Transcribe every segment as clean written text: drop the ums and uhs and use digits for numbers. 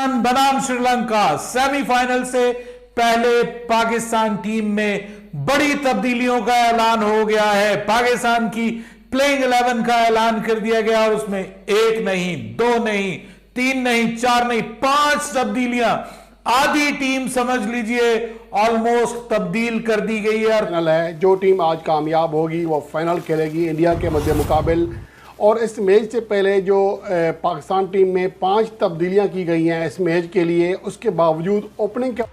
पाकिस्तान बनाम श्रीलंका सेमीफाइनल से पहले पाकिस्तान टीम में बड़ी तब्दीलियों का ऐलान हो गया है। पाकिस्तान की प्लेइंग 11 का ऐलान कर दिया गया और उसमें एक नहीं, दो नहीं, तीन नहीं, चार नहीं, 5 तब्दीलियां, आधी टीम समझ लीजिए ऑलमोस्ट तब्दील कर दी गई है। फाइनल है, जो टीम आज कामयाब होगी वो फाइनल खेलेगी इंडिया के मध्य मुकाबिल। और इस मैच से पहले जो पाकिस्तान टीम में 5 तब्दीलियां की गई हैं इस मैच के लिए, उसके बावजूद ओपनिंग का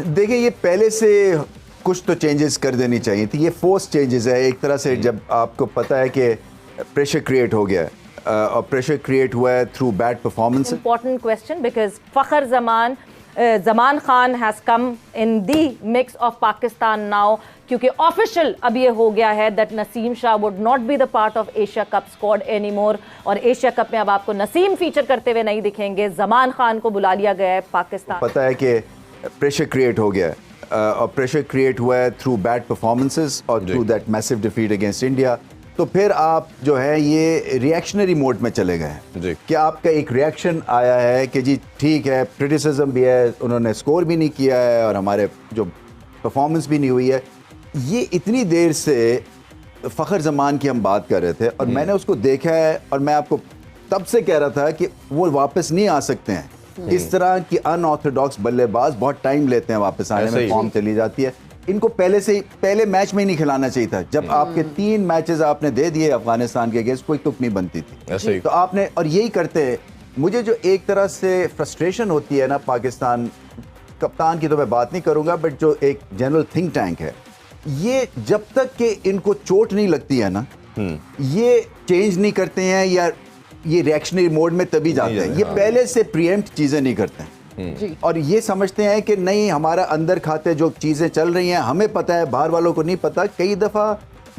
देखिए ये पहले से कुछ तो चेंजेस कर देनी चाहिए थी। ये फोर्स चेंजेस है एक तरह से, जब आपको पता है कि प्रेशर क्रिएट हो गया है और प्रेशर क्रिएट हुआ है through bad performance. Important question because Fakhar Zaman Khan has come in the mix of Pakistan now, क्योंकि ऑफिशियल अब ये हो गया है that Naseem Shah would not be the part of Asia cup squad any more, और एशिया कप में अब आपको नसीम फीचर करते हुए नहीं दिखेंगे। जमान खान को बुला लिया गया है पाकिस्तान। पता है कि प्रेशर क्रिएट हो गया है और प्रेशर क्रिएट हुआ है थ्रू बैड परफॉर्मेंसेस और through that massive defeat against India. तो फिर आप जो है ये रिएक्शनरी मोड में चले गए हैं कि आपका एक रिएक्शन आया है कि जी ठीक है, क्रिटिसिज्म भी है, उन्होंने स्कोर भी नहीं किया है और हमारे जो परफॉर्मेंस भी नहीं हुई है। ये इतनी देर से फ़खर ज़मान की हम बात कर रहे थे और मैंने उसको देखा है और मैं आपको तब से कह रहा था कि वो वापस नहीं आ सकते हैं। इस तरह की अनऑर्थोडॉक्स बल्लेबाज बहुत टाइम लेते हैं वापस आने में, फॉर्म चली जाती है। इनको पहले मैच में ही नहीं खिलाना चाहिए था। जब आपके 3 मैचेस आपने दे दिए अफगानिस्तान के अगेंस्ट, कोई तुक नहीं बनती थी। तो आपने और यही करते हैं। मुझे जो एक तरह से फ्रस्ट्रेशन होती है ना, पाकिस्तान कप्तान की तो मैं बात नहीं करूंगा, बट जो एक जनरल थिंक टैंक है, ये जब तक कि इनको चोट नहीं लगती है ना, ये चेंज नहीं करते हैं या ये रिएक्शनरी मोड में तभी जाते हैं। ये पहले से प्रीएम्प्ट चीजें नहीं करते हैं और ये समझते हैं कि नहीं, हमारा अंदर खाते जो चीजें चल रही हैं हमें पता है, बाहर वालों को नहीं पता। कई दफा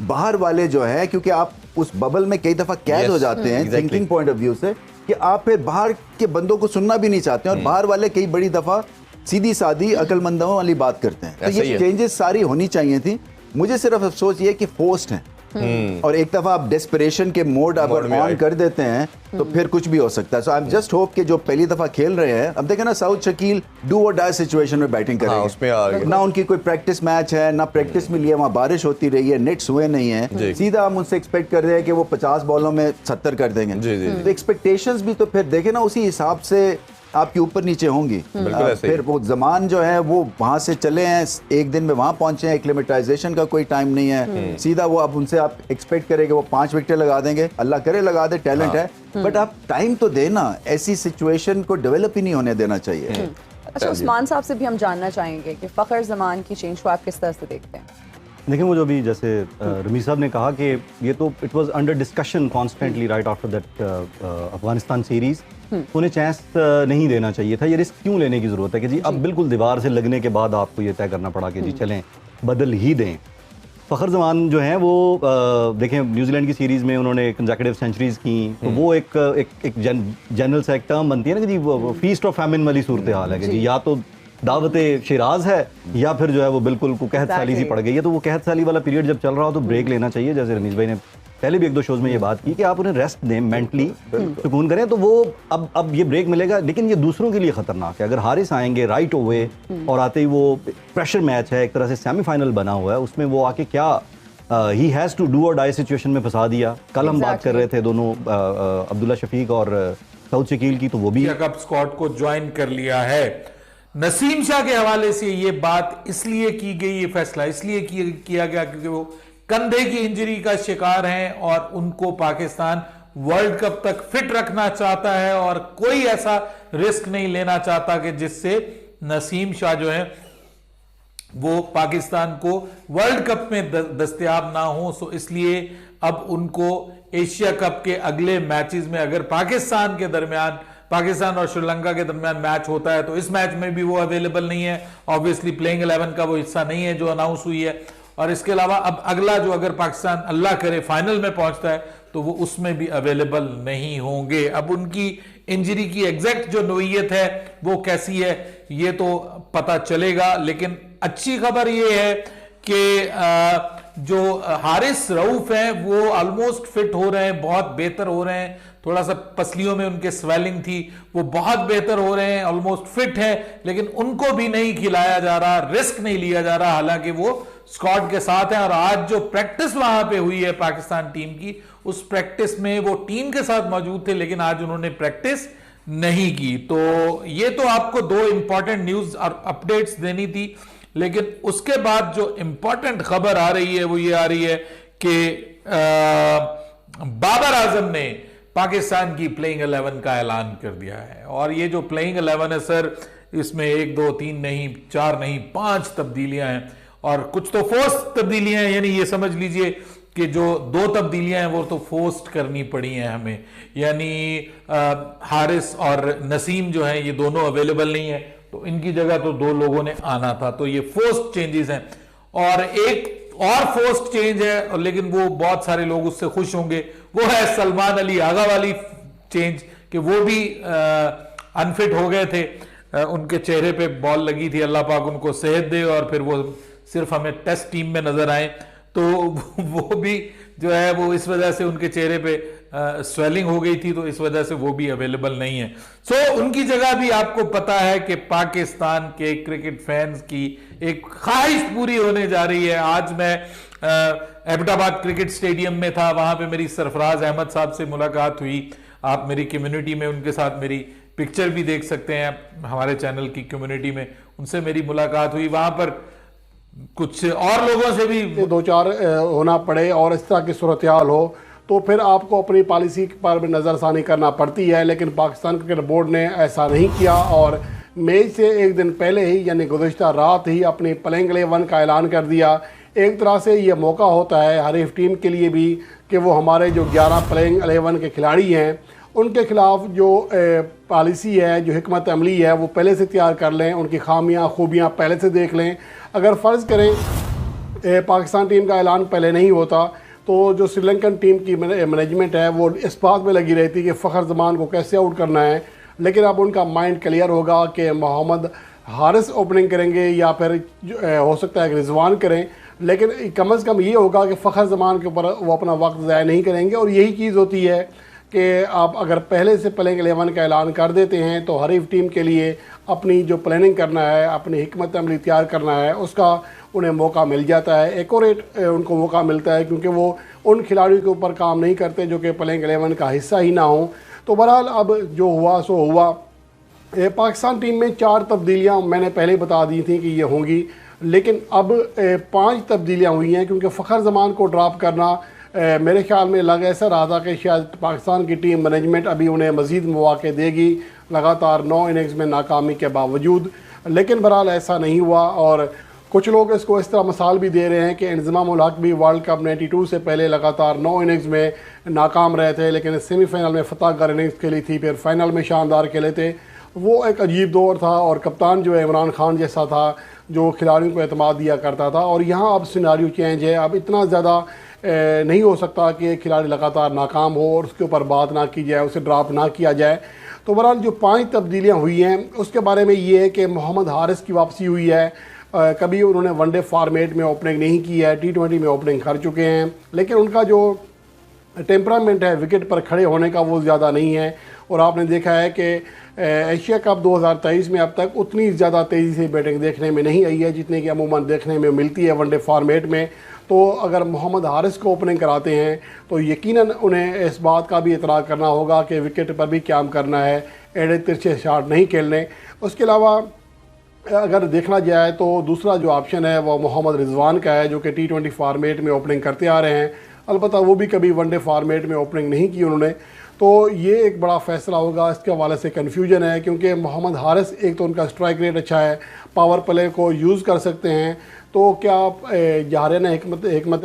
बाहर वाले जो है, क्योंकि आप उस बबल में कई दफा कैद हो जाते हैं थिंकिंग पॉइंट ऑफ व्यू से, कि आप फिर बाहर के बंदों को सुनना भी नहीं चाहते हैं और बाहर वाले कई बड़ी दफा सीधी सादी अकलमंदों वाली बात करते हैं। तो ये चेंजेस सारी होनी चाहिए थी। मुझे सिर्फ अफसोस ये कि फोर्स्ड हैं और एक दफा आप डेस्परेशन के मोड अगर ऑन कर देते हैं तो फिर कुछ भी हो सकता है। सो आई एम जस्ट होप कि जो पहली दफा खेल रहे हैं, अब देखें ना, साउथ शकील डू और डाई सिचुएशन में बैटिंग करेंगे। ना उनकी कोई प्रैक्टिस मैच है, ना प्रैक्टिस में लिए, वहाँ बारिश होती रही है, नेट्स हुए नहीं है, सीधा हम उनसे एक्सपेक्ट कर रहे हैं कि वो 50 बॉलों में 70 कर देंगे। तो एक्सपेक्टेशंस भी तो फिर देखे ना उसी हिसाब से आपके ऊपर नीचे होंगी। फिर वो जमान जो है वो वहां से चले हैं, एक दिन में वहां पहुंचे हैं, एक्लेमेटाइजेशन का कोई टाइम नहीं है। सीधा वो अब उनसे आप एक्सपेक्ट करेंगे वो 5 विकेट लगा देंगे, अल्लाह करे लगा दे, टैलेंट है, बट आप टाइम तो देना। ऐसी सिचुएशन को डेवलप ही नहीं होने देना चाहिए। अच्छा, उस्मान साहब से भी हम जानना चाहेंगे कि फ़खर ज़मान की चेंज को आप किस तरह से देखते हैं? देखिए, वो जो अभी जैसे रमीज साहब ने कहा कि ये तो it was under discussion constantly right after that Afghanistan series, उन्हें चांस नहीं देना चाहिए था। ये रिस्क क्यों लेने की ज़रूरत है कि जी अब बिल्कुल दीवार से लगने के बाद आपको ये तय करना पड़ा कि जी चलें बदल ही दें। फ़खर ज़मान जो हैं वो देखें, न्यूजीलैंड की सीरीज़ में उन्होंने कंसेक्यूटिव सेंचुरीज़ की, तो वो एक जनरल सा एक टर्म बनती है ना कि जी फीस्ट ऑफ फैमिन वाली सूरत हाल है कि जी या तो दावत शिराज है या फिर जो है वो बिल्कुल को कहत साली सी पड़ गई है। तो वो कहत साली वाला पीरियड जब चल रहा हो तो ब्रेक लेना चाहिए। जैसे रमीज भाई ने पहले भी 1-2 शोज में ये बात की कि आप उन्हें रेस्ट दें, मेंटली सुकून करें, तो वो अब ये ब्रेक मिलेगा। लेकिन ये दूसरों के लिए खतरनाक है। अगर हारिस आएंगे राइट ओवे और आते ही वो प्रेशर मैच है, एक तरह से सेमीफाइनल बना हुआ है, उसमें वो आके क्या ही हैज़ टू डू और डाई सिचुएशन में फंसा दिया। कल हम बात कर रहे थे दोनों अब्दुल्ला शफीक और साउथ शकील की, तो वो भी कप स्क्वाड को ज्वाइन कर लिया है। नसीम शाह के हवाले से ये बात इसलिए की गई, ये फैसला इसलिए किया गया क्योंकि वो कंधे की इंजरी का शिकार हैं और उनको पाकिस्तान वर्ल्ड कप तक फिट रखना चाहता है और कोई ऐसा रिस्क नहीं लेना चाहता कि जिससे नसीम शाह जो है वो पाकिस्तान को वर्ल्ड कप में दस्तयाब ना हो। सो इसलिए अब उनको एशिया कप के अगले मैचेस में, अगर पाकिस्तान और श्रीलंका के दरमियान मैच होता है तो इस मैच में भी वो अवेलेबल नहीं है। ऑब्वियसली प्लेइंग 11 का वो हिस्सा नहीं है जो अनाउंस हुई है। और इसके अलावा अब अगला जो, अगर पाकिस्तान अल्लाह करे फाइनल में पहुंचता है तो वो उसमें भी अवेलेबल नहीं होंगे। अब उनकी इंजरी की एग्जैक्ट जो नोयत है वो कैसी है ये तो पता चलेगा। लेकिन अच्छी खबर ये है कि जो हारिस रऊफ है वो ऑलमोस्ट फिट हो रहे हैं, बहुत बेहतर हो रहे हैं। थोड़ा सा पसलियों में उनके स्वेलिंग थी, वो बहुत बेहतर हो रहे हैं, ऑलमोस्ट फिट है, लेकिन उनको भी नहीं खिलाया जा रहा, रिस्क नहीं लिया जा रहा, हालांकि वो स्क्वाड के साथ है। और आज जो प्रैक्टिस वहां पे हुई है पाकिस्तान टीम की, उस प्रैक्टिस में वो टीम के साथ मौजूद थे, लेकिन आज उन्होंने प्रैक्टिस नहीं की। तो ये तो आपको दो इंपॉर्टेंट न्यूज और अपडेट्स देनी थी, लेकिन उसके बाद जो इंपॉर्टेंट खबर आ रही है वो ये आ रही है कि बाबर आजम ने पाकिस्तान की प्लेइंग 11 का ऐलान कर दिया है। और ये जो प्लेइंग 11 है सर, इसमें 1 2 3 नहीं, 4 नहीं, 5 तब्दीलियां हैं, और कुछ तो फोर्स तब्दीलियां हैं, यानी ये समझ लीजिए कि जो 2 तब्दीलियां हैं वो तो फोर्स्ड करनी पड़ी हैं हमें, यानी हारिस और नसीम जो हैं ये दोनों अवेलेबल नहीं है, तो इनकी जगह तो 2 लोगों ने आना था, तो ये फोर्स्ड चेंजेस हैं। और एक और फोर्स्ड चेंज है, और लेकिन वो बहुत सारे लोग उससे खुश होंगे, वो है सलमान अली आगा वाली चेंज, कि वो भी अनफिट हो गए थे, उनके चेहरे पे बॉल लगी थी, अल्लाह पाक उनको सेहत दे, और फिर वो सिर्फ हमें टेस्ट टीम में नजर आए, तो वो भी जो है वो इस वजह से उनके चेहरे पे स्वेलिंग हो गई थी, तो इस वजह से वो भी अवेलेबल नहीं है। सो उनकी जगह भी आपको पता है कि पाकिस्तान के क्रिकेट फैंस की एक ख्वाहिश पूरी होने जा रही है। आज मैं एबटाबाद क्रिकेट स्टेडियम में था, वहां पे मेरी सरफराज अहमद साहब से मुलाकात हुई। आप मेरी कम्युनिटी में उनके साथ मेरी पिक्चर भी देख सकते हैं, हमारे चैनल की कम्युनिटी में उनसे मेरी मुलाकात हुई। वहां पर कुछ और लोगों से भी 2-4 होना पड़े और इस तरह की सूरत हाल हो, तो फिर आपको अपनी पॉलिसी पर नज़रसानी करना पड़ती है, लेकिन पाकिस्तान क्रिकेट बोर्ड ने ऐसा नहीं किया, और मैच से एक दिन पहले ही यानी गुज़श्ता रात ही अपनी प्लेइंग 11 का ऐलान कर दिया। एक तरह से ये मौका होता है हरीफ टीम के लिए भी कि वो हमारे जो 11 प्लेइंग 11 के खिलाड़ी हैं उनके खिलाफ जो पॉलिसी है, जो हिकमत अमली है, वो पहले से तैयार कर लें, उनकी खामियां खूबियां पहले से देख लें। अगर फ़र्ज़ करें पाकिस्तान टीम का ऐलान पहले नहीं होता, तो जो श्रीलंकन टीम की मैनेजमेंट है वो इस बात में लगी रहती कि फ़खर ज़मान को कैसे आउट करना है, लेकिन अब उनका माइंड क्लियर होगा कि मोहम्मद हारिस ओपनिंग करेंगे या फिर हो सकता है कि रिजवान करें, लेकिन कम से कम ये होगा कि फ़खर ज़मान के ऊपर वो अपना वक्त ज़ाया नहीं करेंगे। और यही चीज़ होती है कि आप अगर पहले से प्लेइंग 11 का ऐलान कर देते हैं तो हरीफ टीम के लिए अपनी जो प्लानिंग करना है, अपनी हिकमत अमली तैयार करना है, उसका उन्हें मौका मिल जाता है, एक्यूरेट उनको मौका मिलता है, क्योंकि वो उन खिलाड़ियों के ऊपर काम नहीं करते जो कि प्लेइंग 11 का हिस्सा ही ना हो। तो बहरहाल अब जो हुआ सो हुआ। पाकिस्तान टीम में 4 तब्दीलियाँ मैंने पहले बता दी थी कि ये होंगी, लेकिन अब 5 तब्दीलियाँ हुई हैं, क्योंकि फ़खर ज़मान को ड्रॉप करना मेरे ख्याल में लग ऐसा रहा था कि शायद पाकिस्तान की टीम मैनेजमेंट अभी उन्हें मज़ीद मौक़े देगी, लगातार 9 इनिंग्स में नाकामी के बावजूद, लेकिन बहरहाल ऐसा नहीं हुआ। और कुछ लोग इसको इस तरह मिसाल भी दे रहे हैं कि इंज़माम उल हक भी वर्ल्ड कप 92 से पहले लगातार 9 इनिंग्स में नाकाम रहे थे, लेकिन सेमीफाइनल में फ़तह इनिंग्स खेली थी, फिर फाइनल में शानदार खेले थे। वो एक अजीब दौर था, और कप्तान जो है इमरान खान जैसा था जो खिलाड़ियों को एतमाद दिया करता था। और यहाँ अब सिनारियो चेंज है, अब इतना ज़्यादा नहीं हो सकता कि खिलाड़ी लगातार नाकाम हो और उसके ऊपर बात ना की जाए, उसे ड्रॉप ना किया जाए। तो बहरहाल जो 5 तब्दीलियाँ हुई हैं उसके बारे में ये है कि मोहम्मद हारिस की वापसी हुई है। कभी उन्होंने वनडे फॉर्मेट में ओपनिंग नहीं की है, T20 में ओपनिंग कर चुके हैं, लेकिन उनका जो टेम्परामेंट है विकेट पर खड़े होने का वो ज़्यादा नहीं है। और आपने देखा है कि एशिया कप 2023 में अब तक उतनी ज़्यादा तेज़ी से बैटिंग देखने में नहीं आई है जितनी कि अमूमन देखने में मिलती है वनडे फॉर्मेट में। तो अगर मोहम्मद हारिस को ओपनिंग कराते हैं तो यकीनन उन्हें इस बात का भी इतराज़ करना होगा कि विकेट पर भी काम करना है, एड़े तिरछे शॉट नहीं खेलने। उसके अलावा अगर देखना जाए तो दूसरा जो ऑप्शन है वो मोहम्मद रिजवान का है, जो कि T20 फॉर्मेट में ओपनिंग करते आ रहे हैं, अलबत्ता वो भी कभी वनडे फॉर्मेट में ओपनिंग नहीं की उन्होंने। तो ये एक बड़ा फैसला होगा, इसके हवाले से कन्फ्यूजन है, क्योंकि मोहम्मद हारिस एक तो उनका स्ट्राइक रेट अच्छा है, पावर प्ले को यूज़ कर सकते हैं, तो क्या आप जहारियाना हिकमत